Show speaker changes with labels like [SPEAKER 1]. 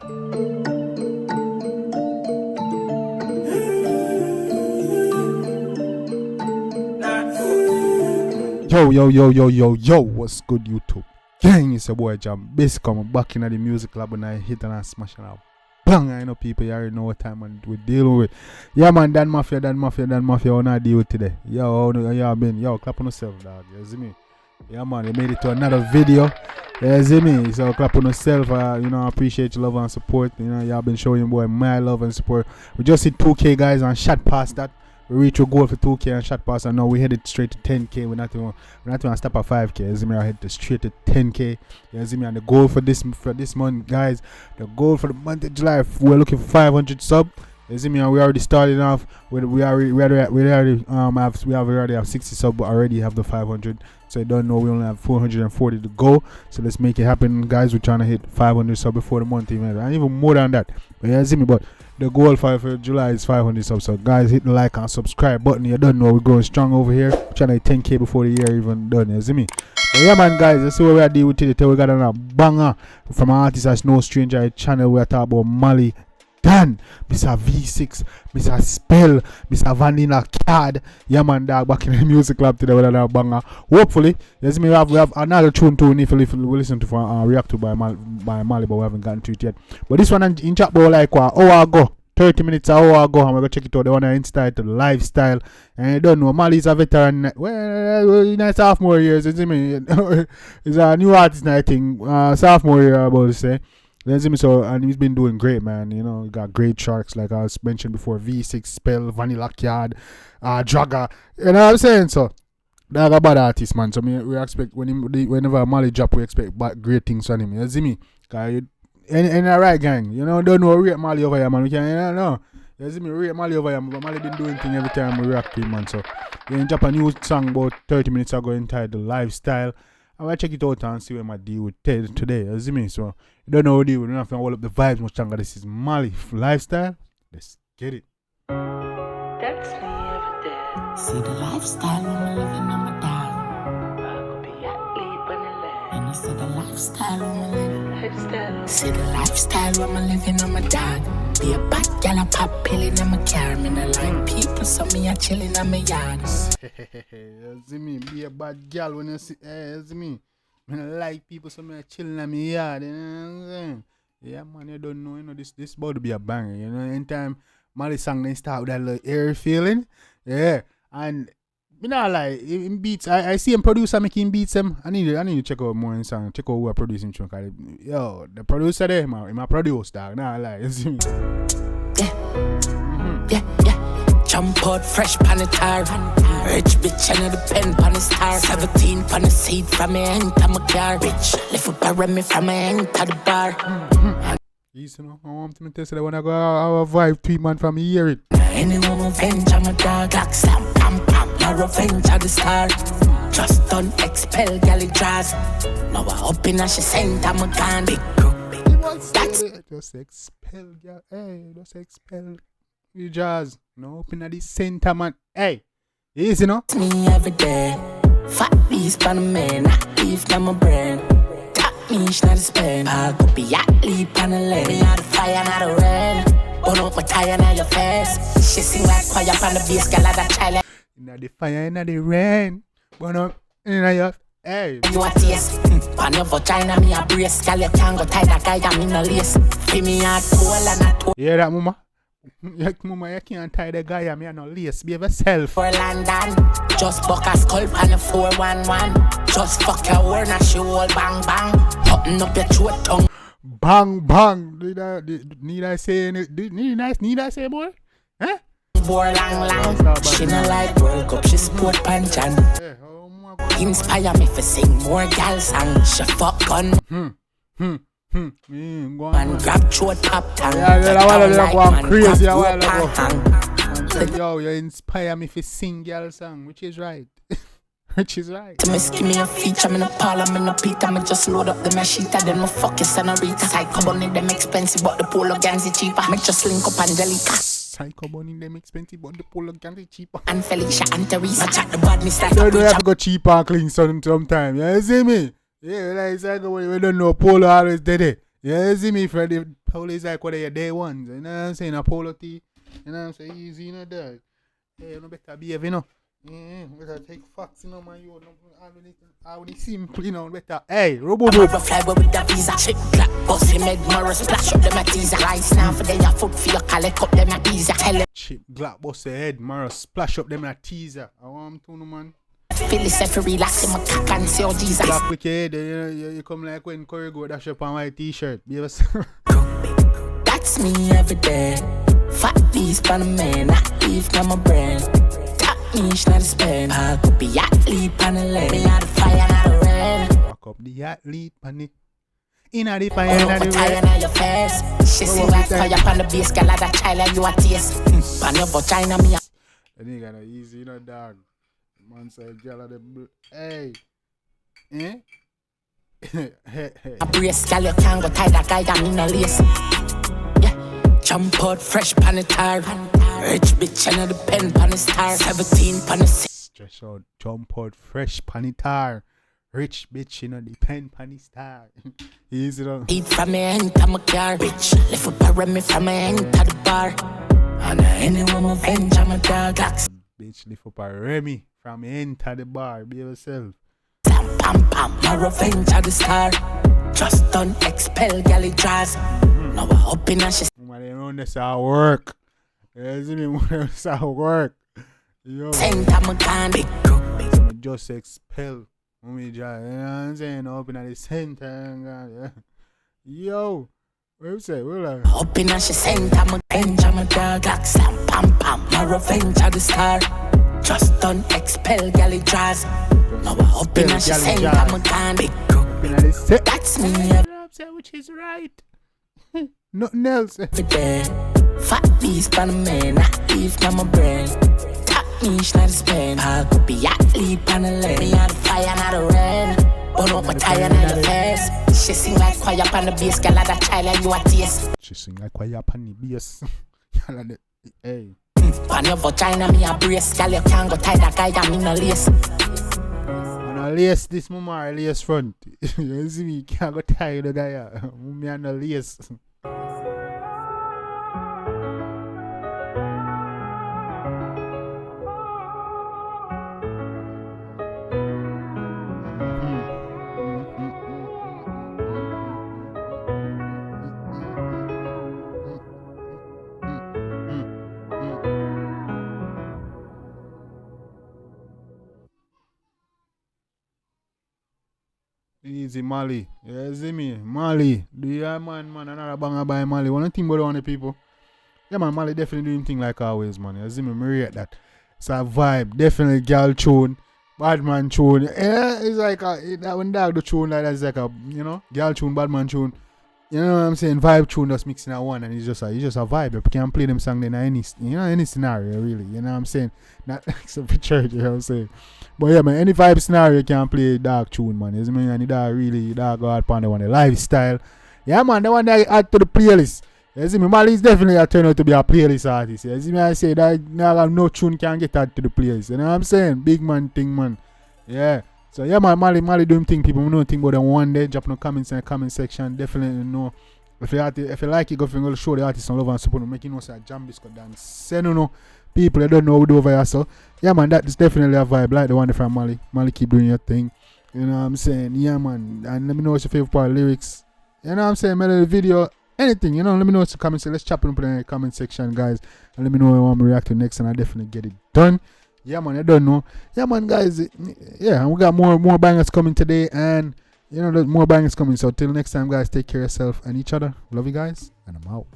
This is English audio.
[SPEAKER 1] Yo, what's good, YouTube? Gang, it's your boy Jambisco. I'm back in the music club and I hit and I smash and I bang. I know people, you already know what time we're dealing with. Yeah, man, Dan Mafia, what I deal with today. Yo, how y'all been? Yo, clap on yourself, dog. You see me? Yeah, man, you made it to another video. You see me? So clap on yourself. You know, I appreciate your love and support. You know, y'all been showing boy my love and support. We just hit 2K, guys, and shot past that. We reached a goal for 2K and shot past, and now we headed straight to 10K. We're not even stop at 5K. You see me? I head straight to 10K. You see me? And the goal for this month, guys, the goal for the month of July, we're looking for 500 sub. You see me? And we already started off. We already have 60 sub, but already have the 500. So you don't know, we only have 440 to go. So let's make it happen, guys. We're trying to hit 500 sub before the month even, and even more than that. But you see me? But the goal for July is 500 subs. So guys, hit the like and subscribe button. You don't know, we're growing strong over here. We're trying to hit 10K before the year even done. You see me? But yeah, man, guys, let's see what we are dealing with today. We got a banger from an artist that's no stranger channel. We are talking about Malie. Dan, Mr. V6, Mr. Spell, Mr. Vanilla Card. Yeah, man, dog, back in the music club today with another banger. Hopefully, yes, we have another tune to if we listen to react to by Malie, but we haven't gotten to it yet. But this one in chat about like an hour ago, 30 minutes an hour ago, and we're gonna check it out. The one I entitled Lifestyle. And you don't know, Malie's a veteran. Well, in his sophomore years, you see me? He's a new artist, I think. Sophomore year, I'm about to say. So, and he's been doing great, man. You know, he got great sharks like I was mentioned before. V6, Spell, Vanilla Card, Dragger. You know what I'm saying? So that's a bad artist, man. So we expect whenever Malie drop, we expect great things from him. You see me? And a right gang. You know, don't know rate Malie over here, man. We can't, you know. You see me? Rate Malie over here, but Malie been doing things every time we react to him, man. So we drop a new song about 30 minutes ago entitled Lifestyle. I'm gonna check it out and see what my deal with today. You see me? So you don't know what deal. We don't have to hold up the vibes much longer. This is Malie Lifestyle. Let's get it.
[SPEAKER 2] That's me every day.
[SPEAKER 3] See the lifestyle I'm living on my dog.
[SPEAKER 2] I could be athlete on the land.
[SPEAKER 3] And I see the lifestyle I'm living.
[SPEAKER 2] Lifestyle.
[SPEAKER 3] See the lifestyle I'm living on my dog. Be a bad gal and pop pill in my car. Me no like people, so me a chilling on my yard.
[SPEAKER 1] You see me? Be a bad gal when you see. You see me? Me no like people, so me a chilling on my yard. You know what I'm saying? Yeah, man, you don't know. You know this about to be a banger. You know, anytime Malie song they start with that little air feeling. Yeah, and me not like in beats. I see him producer making beats. I need to check out more in song. Check out who are producing tune. Yo, the producer there, man, my produce dog. Nah, like you see me.
[SPEAKER 3] Yeah. Jump out fresh pan the tar. Rich bitch and the pen pan the star. 17 pan the seat from me enter my car. Rich lift up a me from me enter the bar.
[SPEAKER 1] You know, I want to tell you that when I go our vibe tweet man from me hear it.
[SPEAKER 3] Anyone revenge on my dog. Black slam pam pam. No revenge of the star. Just done expel galley jazz. Now I up in a she sent I'm a gun. Big group. That's
[SPEAKER 1] just expel, yeah. Hey, just expel you jazz. No open at the center, man. Hey, easy, no?
[SPEAKER 3] me every day. Fat beast pan a man. Not leave them my brain. That means not a spend. I could be athlete pan a lane. Me out the fire, not the rain. Burn up my tire on your face. She sing like choir pan the bass, girl at that child.
[SPEAKER 1] Inna the fire, inna the rain. Burn up inna your. Hey.
[SPEAKER 3] You a taste. Pan your vagina, me a brace. Girl, you can't go tie that guy, I'm in a lace. Feel me hard, cool and a toe.
[SPEAKER 1] Hear that, mama? Mama, you can't tie the guy, I'm no lace. Be yourself.
[SPEAKER 3] For London, just buck a skull pan a 411. Just fuck your word and she all bang bang. Open up your throat tongue.
[SPEAKER 1] Bang bang. Need I say anything? Need I say more? Huh?
[SPEAKER 3] Boy lang. She no like World Cup, she sport panchan.
[SPEAKER 1] Hey, oh my
[SPEAKER 3] God. Inspire me for sing more gal song. She fuck gun. Man grab throat pop tongue.
[SPEAKER 1] Yeah, crazy. Yo, you inspire me for sing girl song, which is right. Which is right.
[SPEAKER 3] To me, give me a feature, I'm in a parlor, I'm in a Peter, I just load up the machita, then my fuck your senorita. Psycho bunny, them expensive, but the polo gangs is cheaper. Me just link up Angelica.
[SPEAKER 1] Psycho bunny, them expensive, but the polo gangs is cheaper.
[SPEAKER 3] And Felicia and Teresa, chat the badness like
[SPEAKER 1] a preacher. Have to go cheaper and clean sometime, you see me? Yeah, like Psycho bunny, we don't know, polo always dead it. You see me, Freddy? Polo is like what are your day ones, you know what I'm saying? A polo tee, you know what I'm saying? Easy, you know, dog. Hey, you know, better behave, you know. Better take facts, you know, man. You know, I would simple, you know, better. Hey, Robo.
[SPEAKER 3] Fly with the visa. Chick clap, bossy make Morris splash up them a teaser. Rice now for their foot for your collect up them a teaser. Tell them.
[SPEAKER 1] Chip glap bust head, Mara splash up them a teaser. I want to know, man.
[SPEAKER 3] Feel it relax in my cock and see how Jesus.
[SPEAKER 1] Black with your head, you come like when Curry go dash up on my t-shirt.
[SPEAKER 3] That's me every day. Fat piece pan a man, not leave from my brain. Tap me, not a spin. I could be athlete pan a leg. Me out the fire, not a rain.
[SPEAKER 1] Walk up the athlete pan it. In a the fire, not the
[SPEAKER 3] rain. On your face. She sing like fire pan the base. Girl, that child and you a taste. Pan your vagina, me.
[SPEAKER 1] That nigga no easy, you know, dog. Man say, girl of the hey. Eh?
[SPEAKER 3] A brace, girl, you can't go tie that guy down in a lace. Yeah, jump out fresh pan the tar. Rich bitch and the pen pan the star. 17 pan the
[SPEAKER 1] stretch out, jump out fresh pan the tar. Rich bitch, you know, the pen pan the star. Easy though.
[SPEAKER 3] Eat from me, enter my car. Bitch, lift up a me from me, enter the bar. And anyone my venge, I'm a dog.
[SPEAKER 1] Bitch, lift up a Remy from enter the bar, be yourself.
[SPEAKER 3] Pam pam pam, my revenge at the star. Just done expel galley drives. Now we're hoping that she's.
[SPEAKER 1] Man, they run this at work. You see me, this at work. Yo.
[SPEAKER 3] Same time again, big group.
[SPEAKER 1] Just expel. You know what I'm saying? Open at the center. Yo. What you say? What like?
[SPEAKER 3] Hoping that she's same time again. I'm a dog. Like slam pam pam, my revenge at the star. Just done expel galley drives. Now we're hoping that she's saying I'm a kind big group. That's me.
[SPEAKER 1] Which is right. Nothing else.
[SPEAKER 3] Every day. Fat piece pan a man. Not leave from my brain. Tap me, not a spin. I could be athlete pan a leg. Me out the fire, not a rain. But up my tire, not the face. She sing like choir pan the bass. Girl, that child and you a taste.
[SPEAKER 1] She sing like choir pan the bass. Hey.
[SPEAKER 3] Pan your vagina, me a brace. Girl, you can't go tie that guy down in a lace.
[SPEAKER 1] On a lace, this mama a lace front. You see me, can't go tie the guy out. Me on a lace. Easy Malie. Yeah, see me. Malie. Do you hear man, another banger by Malie. One thing about one of the people. Yeah man, Malie definitely doing things like always, man. You see me, I rate that. It's a vibe. Definitely girl tune. Bad man tune. Yeah, it's like that when dog the tune like that, it's like a, you know, girl tune, bad man tune. You know what I'm saying? Vibe tune just mixing at one, and it's just a vibe. You can play them song in any scenario really. You know what I'm saying? Not except for church, you know what I'm saying? But yeah man, any vibe scenario you can play dark tune, man. You see me? And the dog really go out on the one, the lifestyle. Yeah man, the one that add to the playlist. You see me? Malie's definitely a turn out to be a playlist artist. You see me? I say that no tune can get added to the playlist. You know what I'm saying? Big man thing, man. Yeah. So yeah man, Malie doing thing. People know thing about them one day. Drop no comments in the comment section. Definitely know. If you like it, go to show the artist some love and support. Make you know say Jambisco dance. Send you know people that don't know what do over here. So yeah man, that is definitely a vibe like the one from Malie. Malie keep doing your thing. You know what I'm saying? Yeah man. And let me know what's your favorite part of lyrics. You know what I'm saying? Melody video. Anything, you know, let me know what's the comment section. Let's chop it up in the comment section, guys. And let me know what I want to react to next, and I'll definitely get it done. Yeah, man, I don't know. Yeah, man, guys. Yeah, and we got more bangers coming today, and, you know, there's more bangers coming. So, till next time, guys, take care of yourself and each other. Love you guys, and I'm out.